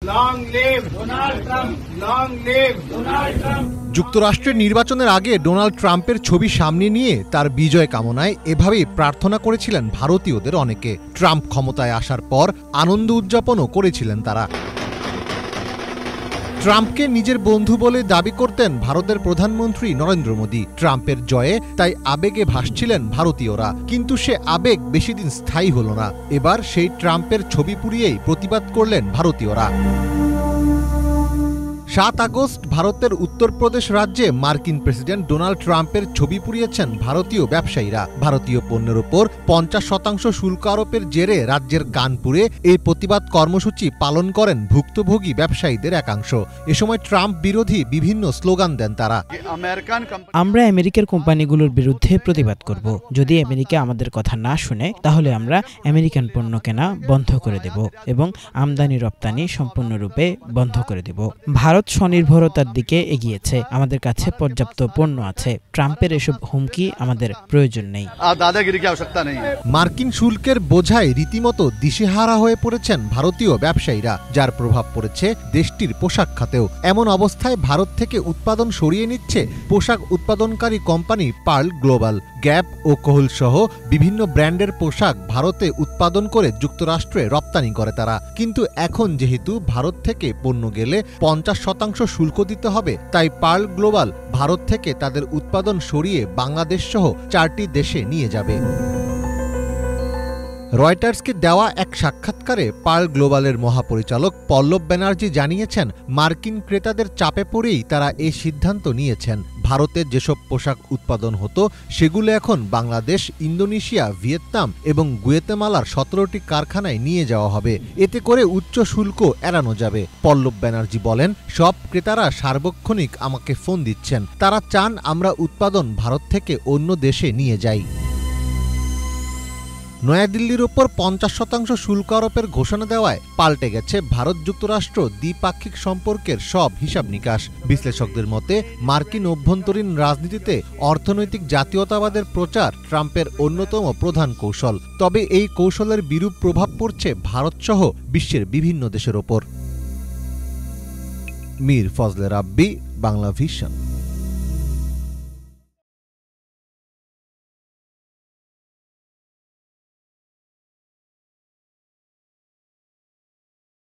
Long live Donald Trump! Long live Donald Trump! যুক্তরাষ্ট্রের নির্বাচনের আগে ডোনাল্ড ট্রাম্পের ছবি সামনে নিয়ে তার বিজয় কামনায় এভাবেই প্রার্থনা করেছিলেন ভারতীয়দের অনেকে। ট্রাম্প ক্ষমতায় আসার পর আনন্দ উদযাপনও করেছিলেন তারা। ট্রাম্পকে নিজের বন্ধু বলে দাবি করতেন ভারতের প্রধানমন্ত্রী নরেন্দ্র মোদী। ট্রাম্পের জয়ে তাই আবেগে ভাসছিলেন ভারতীয়রা, কিন্তু সে আবেগ বেশিদিন স্থায়ী হল না। এবার সেই ট্রাম্পের ছবি পুড়িয়েই প্রতিবাদ করলেন ভারতীয়রা। 7 আগস্ট ভারতের উত্তরপ্রদেশ রাজ্যে মার্কিন প্রেসিডেন্ট ডোনাল্ড ট্রাম্পের ছবি পুড়িয়েছেন ভারতীয় ব্যবসায়ীরা। ভারতীয় পণ্যের ওপর 50% শুল্ক আরোপের জেরে রাজ্যের কানপুরে এই প্রতিবাদ কর্মসূচি পালন করেন ভুক্তভোগী ব্যবসায়ীদের একাংশ। এ সময় ট্রাম্প বিরোধী বিভিন্ন স্লোগান দেন তারা। আমরা আমেরিকার কোম্পানিগুলোর বিরুদ্ধে প্রতিবাদ করব। যদি আমেরিকা আমাদের কথা না শুনে তাহলে আমরা আমেরিকান পণ্য কেনা বন্ধ করে দেব এবং আমদানি রপ্তানি সম্পূর্ণরূপে বন্ধ করে দেব। ভারত স্বনির্ভরতার দিকে এগিয়েছে, আমাদের কাছে পর্যাপ্ত পণ্য আছে। ট্রাম্পের এসব হুমকি আমাদের প্রয়োজন নেই। মার্কিন শুল্কের বোঝায় রীতিমতো দিশেহারা হয়ে পড়েছেন ভারতীয় ব্যবসায়ীরা, যার প্রভাব পড়েছে দেশটির পোশাক খাতেও। এমন অবস্থায় ভারত থেকে উৎপাদন সরিয়ে নিচ্ছে পোশাক উৎপাদনকারী কোম্পানি পার্ল গ্লোবাল। গ্যাপ ও কোহল সহ বিভিন্ন ব্র্যান্ডের পোশাক ভারতে উৎপাদন করে যুক্তরাষ্ট্রে রপ্তানি করে তারা। কিন্তু এখন যেহেতু ভারত থেকে পণ্য গেলে 50% শুল্ক দিতে হবে, তাই পার্ল গ্লোবাল ভারত থেকে তাদের উৎপাদন সরিয়ে বাংলাদেশ সহ 4টি দেশে নিয়ে যাবে। রয়টার্সকে দেওয়া এক সাক্ষাৎকারে পার্ল গ্লোবালের মহাপরিচালক পল্লব ব্যানার্জি জানিয়েছেন, মার্কিন ক্রেতাদের চাপে পড়েই তারা এই সিদ্ধান্ত নিয়েছেন। ভারতে যেসব পোশাক উৎপাদন হতো সেগুলো এখন বাংলাদেশ, ইন্দোনেশিয়া, ভিয়েতনাম এবং গুয়েতেমালার 17টি কারখানায় নিয়ে যাওয়া হবে। এতে করে উচ্চ শুল্ক এড়ানো যাবে। পল্লব ব্যানার্জি বলেন, সব ক্রেতারা সার্বক্ষণিক আমাকে ফোন দিচ্ছেন, তারা চান আমরা উৎপাদন ভারত থেকে অন্য দেশে নিয়ে যাই। নয়াদিল্লির ওপর 50% শুল্ক আরোপের ঘোষণা দেওয়ায় পাল্টে গেছে ভারত যুক্তরাষ্ট্র দ্বিপাক্ষিক সম্পর্কের সব হিসাব নিকাশ। বিশ্লেষকদের মতে মার্কিন অভ্যন্তরীণ রাজনীতিতে অর্থনৈতিক জাতীয়তাবাদের প্রচার ট্রাম্পের অন্যতম প্রধান কৌশল। তবে এই কৌশলের বিরূপ প্রভাব পড়ছে ভারতসহ বিশ্বের বিভিন্ন দেশের ওপর। মীর ফজলে রাব্বি, বাংলা ভিশন।